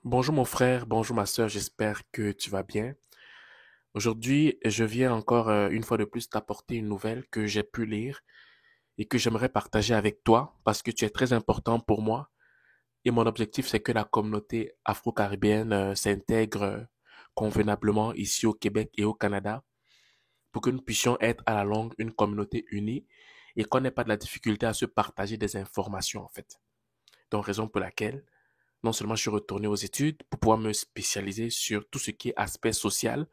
Bonjour mon frère, bonjour ma sœur, j'espère que tu vas bien. Aujourd'hui, je viens encore une fois de plus t'apporter une nouvelle que j'ai pu lire et que j'aimerais partager avec toi parce que tu es très important pour moi et mon objectif c'est que la communauté afro-caribéenne s'intègre convenablement ici au Québec et au Canada pour que nous puissions être à la longue une communauté unie et qu'on n'ait pas de la difficulté à se partager des informations en fait. Donc raison pour laquelle non seulement je suis retourné aux études pour pouvoir me spécialiser sur tout ce qui est aspect social,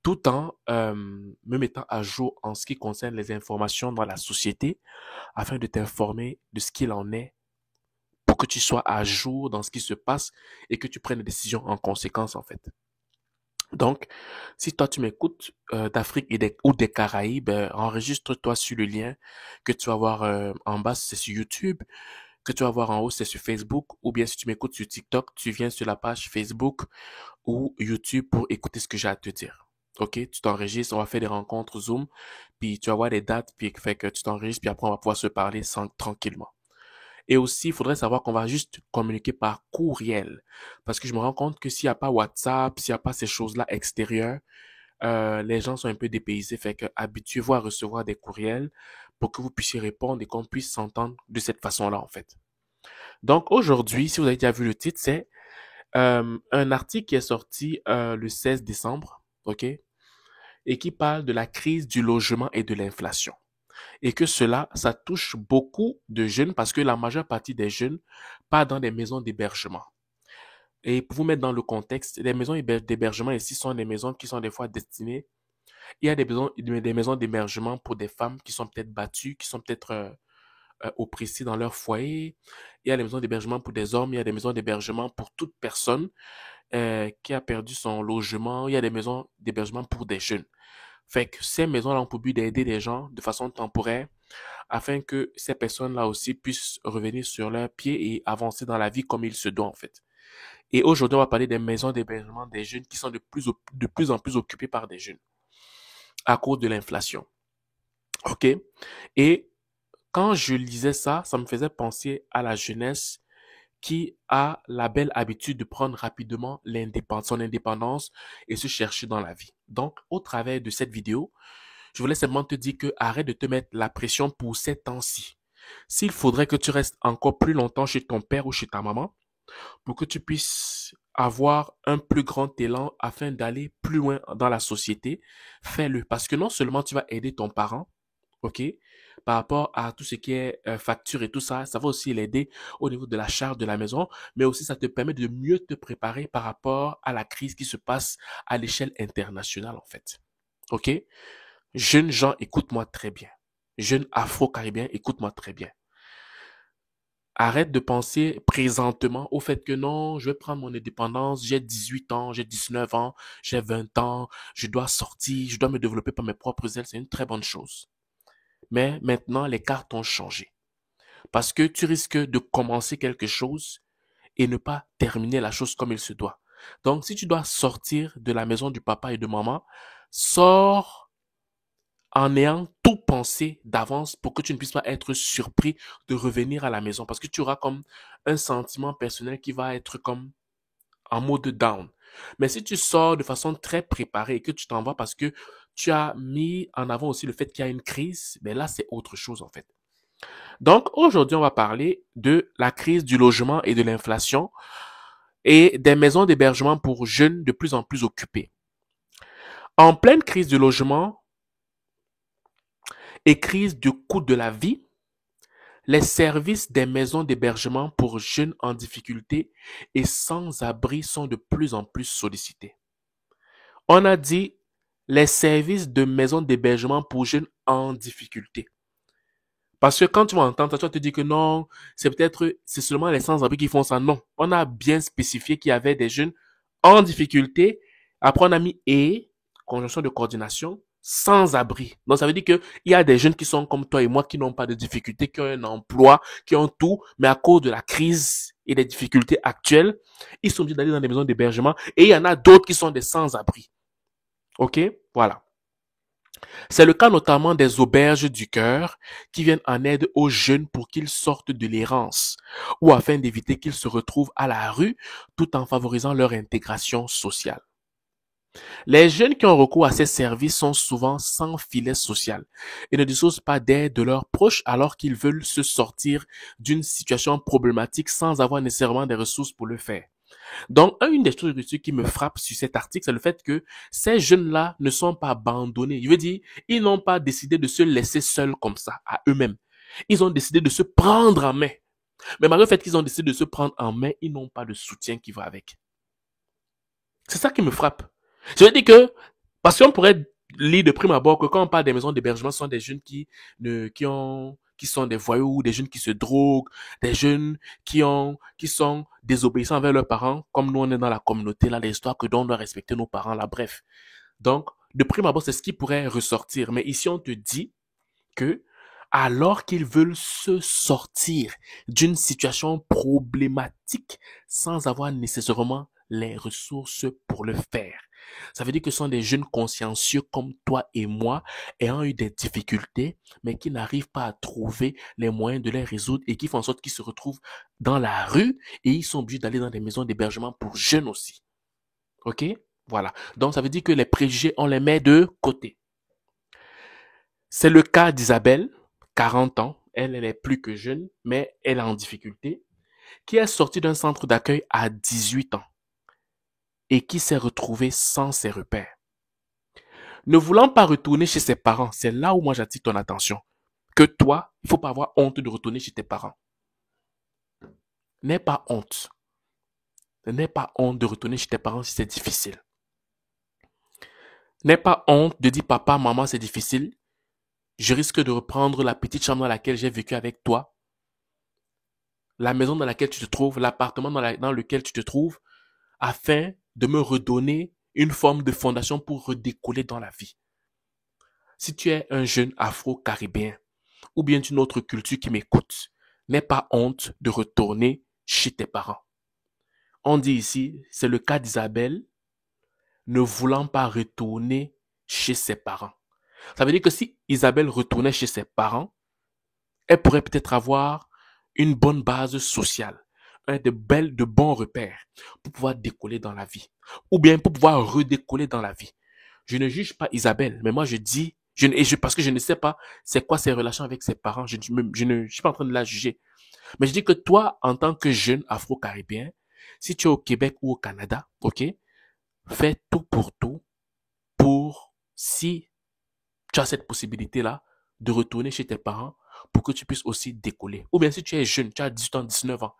tout en me mettant à jour en ce qui concerne les informations dans la société, afin de t'informer de ce qu'il en est, pour que tu sois à jour dans ce qui se passe et que tu prennes des décisions en conséquence, en fait. Donc, si toi tu m'écoutes d'Afrique ou des Caraïbes, enregistre-toi sur le lien que tu vas voir en bas, c'est sur YouTube, que tu vas voir en haut, c'est sur Facebook, ou bien si tu m'écoutes sur TikTok, tu viens sur la page Facebook ou YouTube pour écouter ce que j'ai à te dire. Ok, tu t'enregistres, on va faire des rencontres Zoom, puis tu vas voir les dates, puis fait que tu t'enregistres, puis après on va pouvoir se parler tranquillement. Et aussi, il faudrait savoir qu'on va juste communiquer par courriel, parce que je me rends compte que s'il n'y a pas WhatsApp, s'il n'y a pas ces choses-là extérieures, les gens sont un peu dépaysés, fait que habituez-vous à recevoir des courriels pour que vous puissiez répondre et qu'on puisse s'entendre de cette façon-là, en fait. Donc aujourd'hui, si vous avez déjà vu le titre, c'est un article qui est sorti le 16 décembre, ok, et qui parle de la crise du logement et de l'inflation. Et que cela, ça touche beaucoup de jeunes parce que la majeure partie des jeunes partent dans des maisons d'hébergement. Et pour vous mettre dans le contexte, les maisons d'hébergement ici sont des maisons qui sont des fois destinées. Il y a des maisons d'hébergement pour des femmes qui sont peut-être battues, qui sont peut-être oppressées dans leur foyer. Il y a des maisons d'hébergement pour des hommes, il y a des maisons d'hébergement pour toute personne qui a perdu son logement. Il y a des maisons d'hébergement pour des jeunes. Fait que ces maisons-là ont pour but d'aider les gens de façon temporaire afin que ces personnes-là aussi puissent revenir sur leurs pieds et avancer dans la vie comme il se doit en fait. Et aujourd'hui, on va parler des maisons d'hébergement des jeunes qui sont de plus en plus occupées par des jeunes à cause de l'inflation. OK? Et quand je lisais ça, ça me faisait penser à la jeunesse qui a la belle habitude de prendre rapidement son indépendance et se chercher dans la vie. Donc, au travers de cette vidéo, je voulais simplement te dire que arrête de te mettre la pression pour ces temps-ci. S'il faudrait que tu restes encore plus longtemps chez ton père ou chez ta maman pour que tu puisses avoir un plus grand élan afin d'aller plus loin dans la société, fais-le. Parce que non seulement tu vas aider ton parent, ok, par rapport à tout ce qui est facture et tout ça, ça va aussi l'aider au niveau de la charge de la maison, mais aussi ça te permet de mieux te préparer par rapport à la crise qui se passe à l'échelle internationale en fait. Ok? Jeunes gens, écoute-moi très bien. Jeunes afro-caribéens, écoute-moi très bien. Arrête de penser présentement au fait que non, je vais prendre mon indépendance, j'ai 18 ans, j'ai 19 ans, j'ai 20 ans, je dois sortir, je dois me développer par mes propres ailes, c'est une très bonne chose. Mais maintenant, les cartes ont changé. Parce que tu risques de commencer quelque chose et ne pas terminer la chose comme il se doit. Donc, si tu dois sortir de la maison du papa et de maman, sors en ayant tout pensé d'avance pour que tu ne puisses pas être surpris de revenir à la maison parce que tu auras comme un sentiment personnel qui va être comme en mode down. Mais si tu sors de façon très préparée et que tu t'en vas parce que tu as mis en avant aussi le fait qu'il y a une crise, ben là, c'est autre chose en fait. Donc, aujourd'hui, on va parler de la crise du logement et de l'inflation et des maisons d'hébergement pour jeunes de plus en plus occupées. En pleine crise du logement et crise du coût de la vie, les services des maisons d'hébergement pour jeunes en difficulté et sans abri sont de plus en plus sollicités. On a dit les services de maisons d'hébergement pour jeunes en difficulté. Parce que quand tu vas entendre ça, tu vas te dire que non, c'est seulement les sans-abri qui font ça. Non, on a bien spécifié qu'il y avait des jeunes en difficulté. Après, on a mis et, conjonction de coordination, sans abri. Donc, ça veut dire que il y a des jeunes qui sont comme toi et moi, qui n'ont pas de difficultés, qui ont un emploi, qui ont tout, mais à cause de la crise et des difficultés actuelles, ils sont obligés d'aller dans des maisons d'hébergement et il y en a d'autres qui sont des sans-abri. OK? Voilà. C'est le cas notamment des auberges du cœur qui viennent en aide aux jeunes pour qu'ils sortent de l'errance ou afin d'éviter qu'ils se retrouvent à la rue tout en favorisant leur intégration sociale. Les jeunes qui ont recours à ces services sont souvent sans filet social et ne disposent pas d'aide de leurs proches alors qu'ils veulent se sortir d'une situation problématique sans avoir nécessairement des ressources pour le faire. Donc, une des choses qui me frappe sur cet article, c'est le fait que ces jeunes-là ne sont pas abandonnés. Je veux dire, ils n'ont pas décidé de se laisser seuls comme ça, à eux-mêmes. Ils ont décidé de se prendre en main. Mais malgré le fait qu'ils ont décidé de se prendre en main, ils n'ont pas de soutien qui va avec. C'est ça qui me frappe. Je veux dire que, parce qu'on pourrait lire de prime abord que quand on parle des maisons d'hébergement, ce sont des jeunes qui sont des voyous, des jeunes qui se droguent, des jeunes qui sont désobéissants envers leurs parents, comme nous on est dans la communauté, là, l'histoire que on doit respecter nos parents, là, bref. Donc, de prime abord, c'est ce qui pourrait ressortir. Mais ici, on te dit que, alors qu'ils veulent se sortir d'une situation problématique sans avoir nécessairement les ressources pour le faire. Ça veut dire que ce sont des jeunes consciencieux comme toi et moi, ayant eu des difficultés, mais qui n'arrivent pas à trouver les moyens de les résoudre et qui font en sorte qu'ils se retrouvent dans la rue et ils sont obligés d'aller dans des maisons d'hébergement pour jeunes aussi. OK? Voilà. Donc, ça veut dire que les préjugés, on les met de côté. C'est le cas d'Isabelle, 40 ans. Elle est plus que jeune, mais elle est en difficulté, qui est sortie d'un centre d'accueil à 18 ans et qui s'est retrouvée sans ses repères. Ne voulant pas retourner chez ses parents, c'est là où moi j'attire ton attention. Que toi, il ne faut pas avoir honte de retourner chez tes parents. N'aie pas honte. N'aie pas honte de retourner chez tes parents si c'est difficile. N'aie pas honte de dire papa, maman, c'est difficile. Je risque de reprendre la petite chambre dans laquelle j'ai vécu avec toi, la maison dans laquelle tu te trouves, l'appartement dans lequel tu te trouves, afin de me redonner une forme de fondation pour redécoller dans la vie. Si tu es un jeune afro-caribéen ou bien d'une autre culture qui m'écoute, n'aie pas honte de retourner chez tes parents. On dit ici, c'est le cas d'Isabelle, ne voulant pas retourner chez ses parents. Ça veut dire que si Isabelle retournait chez ses parents, elle pourrait peut-être avoir une bonne base sociale, de bons repères pour pouvoir décoller dans la vie, ou bien pour pouvoir redécoller dans la vie. Je ne juge pas Isabelle, mais moi je dis, parce que je ne sais pas c'est quoi ses relations avec ses parents, je ne suis pas en train de la juger. Mais je dis que toi, en tant que jeune afro-caribéen, si tu es au Québec ou au Canada, ok, fais tout pour, si tu as cette possibilité-là, de retourner chez tes parents pour que tu puisses aussi décoller. Ou bien si tu es jeune, tu as 18 ans, 19 ans,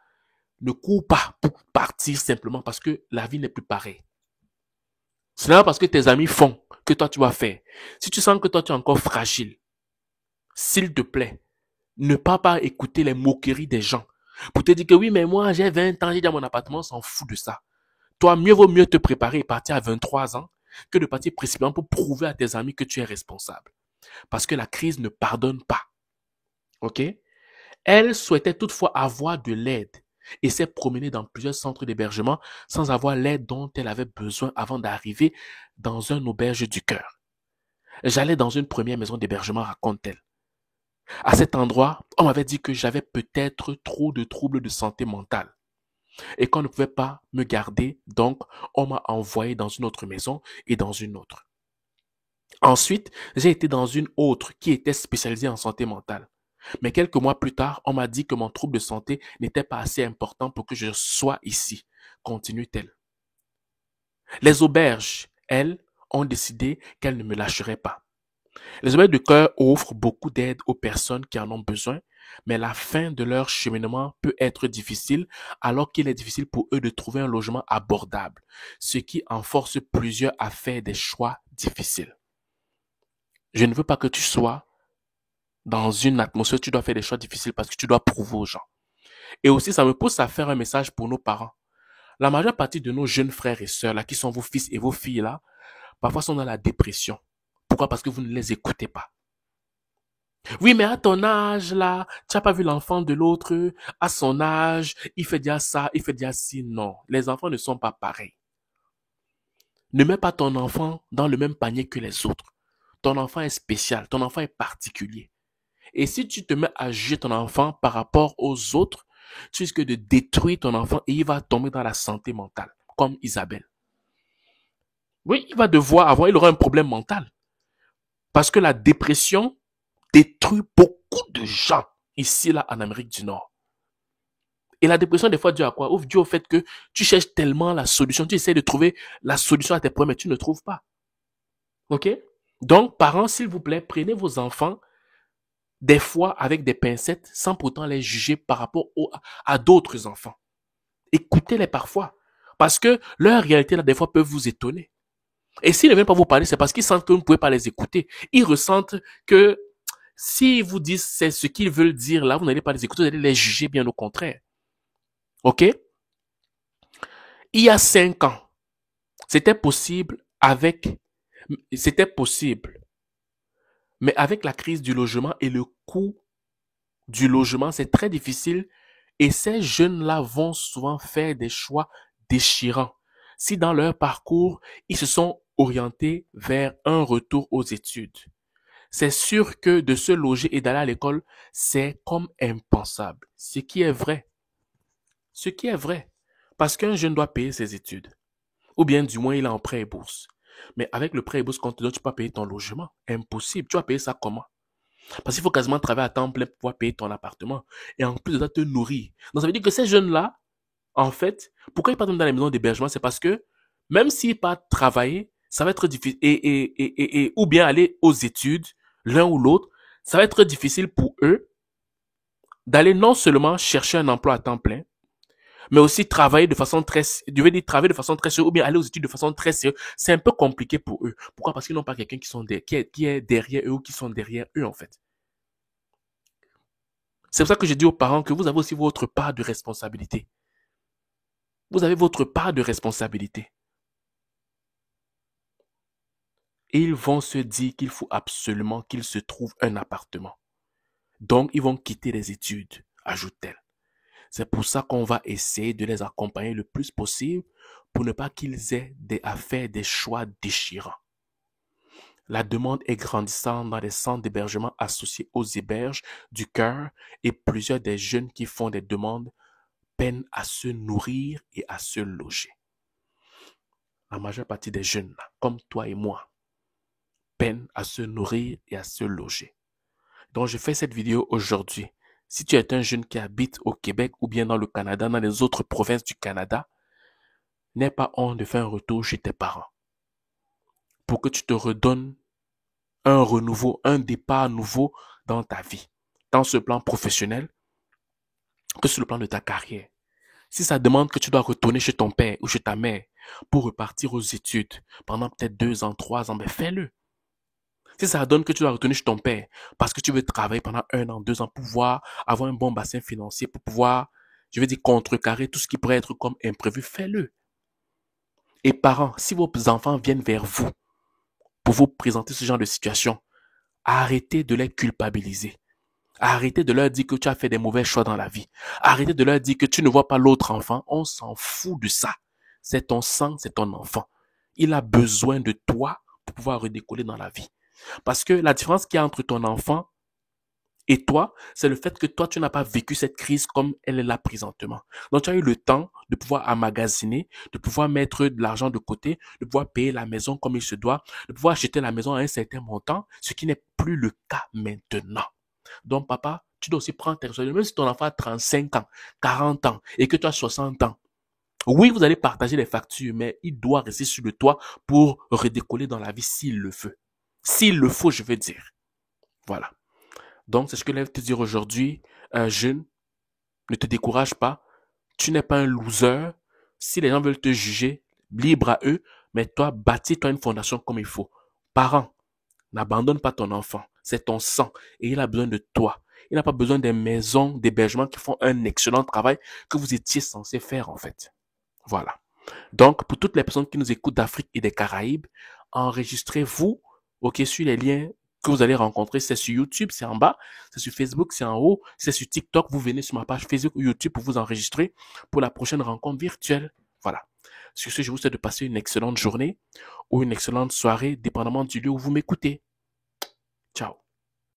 ne cours pas pour partir simplement parce que la vie n'est plus pareille. Ce n'est pas parce que tes amis font que toi tu vas faire. Si tu sens que toi tu es encore fragile, s'il te plaît, ne pas écouter les moqueries des gens pour te dire que oui, mais moi j'ai 20 ans, j'ai déjà mon appartement, on s'en fout de ça. Toi, vaut mieux te préparer et partir à 23 ans que de partir précipitamment pour prouver à tes amis que tu es responsable. Parce que la crise ne pardonne pas. Ok? Elle souhaitait toutefois avoir de l'aide et s'est promenée dans plusieurs centres d'hébergement sans avoir l'aide dont elle avait besoin avant d'arriver dans une auberge du cœur. J'allais dans une première maison d'hébergement, raconte-t-elle. À cet endroit, on m'avait dit que j'avais peut-être trop de troubles de santé mentale et qu'on ne pouvait pas me garder, donc on m'a envoyé dans une autre maison et dans une autre. Ensuite, j'ai été dans une autre qui était spécialisée en santé mentale. Mais quelques mois plus tard, on m'a dit que mon trouble de santé n'était pas assez important pour que je sois ici, continue-t-elle. Les auberges, elles, ont décidé qu'elles ne me lâcheraient pas. Les auberges de cœur offrent beaucoup d'aide aux personnes qui en ont besoin, mais la fin de leur cheminement peut être difficile alors qu'il est difficile pour eux de trouver un logement abordable, ce qui en force plusieurs à faire des choix difficiles. Je ne veux pas que tu sois dans une atmosphère où tu dois faire des choix difficiles parce que tu dois prouver aux gens. Et aussi, ça me pousse à faire un message pour nos parents. La majeure partie de nos jeunes frères et sœurs, là, qui sont vos fils et vos filles, là, parfois sont dans la dépression. Pourquoi? Parce que vous ne les écoutez pas. Oui, mais à ton âge, là, tu n'as pas vu l'enfant de l'autre, à son âge, il fait déjà ça, il fait déjà ci. Non, les enfants ne sont pas pareils. Ne mets pas ton enfant dans le même panier que les autres. ton enfant est spécial, ton enfant est particulier. Et si tu te mets à juger ton enfant par rapport aux autres, tu risques de détruire ton enfant et il va tomber dans la santé mentale, comme Isabelle. Oui, il aura un problème mental. Parce que la dépression détruit beaucoup de gens ici, là, en Amérique du Nord. Et la dépression, des fois, due à quoi? Due au fait que tu cherches tellement la solution, tu essaies de trouver la solution à tes problèmes, mais tu ne trouves pas. OK? Donc, parents, s'il vous plaît, prenez vos enfants des fois avec des pincettes sans pourtant les juger par rapport à d'autres enfants. Écoutez-les parfois. Parce que leur réalité, là, des fois, peut vous étonner. Et s'ils ne viennent pas vous parler, c'est parce qu'ils sentent que vous ne pouvez pas les écouter. Ils ressentent que s'ils vous disent c'est ce qu'ils veulent dire là, vous n'allez pas les écouter, vous allez les juger bien au contraire. OK? Il y a 5 ans, c'était possible, mais avec la crise du logement et le coût du logement, c'est très difficile et ces jeunes-là vont souvent faire des choix déchirants. Si dans leur parcours, ils se sont orientés vers un retour aux études, c'est sûr que de se loger et d'aller à l'école, c'est comme impensable. Ce qui est vrai. Ce qui est vrai. Parce qu'un jeune doit payer ses études. Ou bien du moins il est en prêt et bourse. Mais avec le prêt et bourse qu'on te donne, tu peux pas payer ton logement. Impossible. Tu vas payer ça comment? Parce qu'il faut quasiment travailler à temps plein pour pouvoir payer ton appartement. Et en plus de ça, te nourrir. Donc ça veut dire que ces jeunes-là, en fait, pourquoi ils partent dans les maisons d'hébergement? C'est parce que même s'ils partent travailler, ça va être difficile. Ou bien aller aux études, l'un ou l'autre, ça va être difficile pour eux d'aller non seulement chercher un emploi à temps plein, mais aussi travailler de façon très, travailler de façon très sérieuse, ou bien aller aux études de façon très sérieuse. C'est un peu compliqué pour eux. Pourquoi? Parce qu'ils n'ont pas quelqu'un qui est derrière eux ou qui sont derrière eux, en fait. C'est pour ça que je dis aux parents que vous avez aussi votre part de responsabilité. Vous avez votre part de responsabilité. Et ils vont se dire qu'il faut absolument qu'ils se trouvent un appartement. Donc, ils vont quitter les études, ajoute-t-elle. C'est pour ça qu'on va essayer de les accompagner le plus possible pour ne pas qu'ils aient à faire des choix déchirants. La demande est grandissante dans les centres d'hébergement associés aux héberges du cœur et plusieurs des jeunes qui font des demandes peinent à se nourrir et à se loger. La majeure partie des jeunes, comme toi et moi, peinent à se nourrir et à se loger. Donc, je fais cette vidéo aujourd'hui. Si tu es un jeune qui habite au Québec ou bien dans le Canada, dans les autres provinces du Canada, n'aie pas honte de faire un retour chez tes parents pour que tu te redonnes un renouveau, un départ nouveau dans ta vie, tant sur le plan professionnel que sur le plan de ta carrière. Si ça demande que tu dois retourner chez ton père ou chez ta mère pour repartir aux études pendant peut-être 2 ans, 3 ans, ben fais-le. Si ça donne que tu dois retourner chez ton père parce que tu veux travailler pendant 1 an, 2 ans pour pouvoir avoir un bon bassin financier, pour pouvoir, je veux dire, contrecarrer tout ce qui pourrait être comme imprévu, fais-le. Et parents, si vos enfants viennent vers vous pour vous présenter ce genre de situation, arrêtez de les culpabiliser. Arrêtez de leur dire que tu as fait des mauvais choix dans la vie. Arrêtez de leur dire que tu ne vois pas l'autre enfant. On s'en fout de ça. C'est ton sang, c'est ton enfant. Il a besoin de toi pour pouvoir redécoller dans la vie. Parce que la différence qu'il y a entre ton enfant et toi, c'est le fait que toi, tu n'as pas vécu cette crise comme elle est là présentement. Donc, tu as eu le temps de pouvoir emmagasiner, de pouvoir mettre de l'argent de côté, de pouvoir payer la maison comme il se doit, de pouvoir acheter la maison à un certain montant, ce qui n'est plus le cas maintenant. Donc, papa, tu dois aussi prendre tes responsabilités. Même si ton enfant a 35 ans, 40 ans et que tu as 60 ans, oui, vous allez partager les factures, mais il doit rester sur le toit pour redécoller dans la vie s'il le veut. S'il le faut, je veux dire. Voilà. Donc, c'est ce que je vais te dire aujourd'hui. Jeune, ne te décourage pas. Tu n'es pas un loser. Si les gens veulent te juger, libre à eux, mais toi, bâtis-toi une fondation comme il faut. Parents, n'abandonne pas ton enfant. C'est ton sang et il a besoin de toi. Il n'a pas besoin des maisons d'hébergement qui font un excellent travail que vous étiez censé faire en fait. Voilà. Donc, pour toutes les personnes qui nous écoutent d'Afrique et des Caraïbes, enregistrez-vous, ok, sur les liens que vous allez rencontrer. C'est sur YouTube, c'est en bas. C'est sur Facebook, c'est en haut. C'est sur TikTok. Vous venez sur ma page Facebook ou YouTube pour vous enregistrer pour la prochaine rencontre virtuelle. Voilà. Sur ce, je vous souhaite de passer une excellente journée ou une excellente soirée, dépendamment du lieu où vous m'écoutez.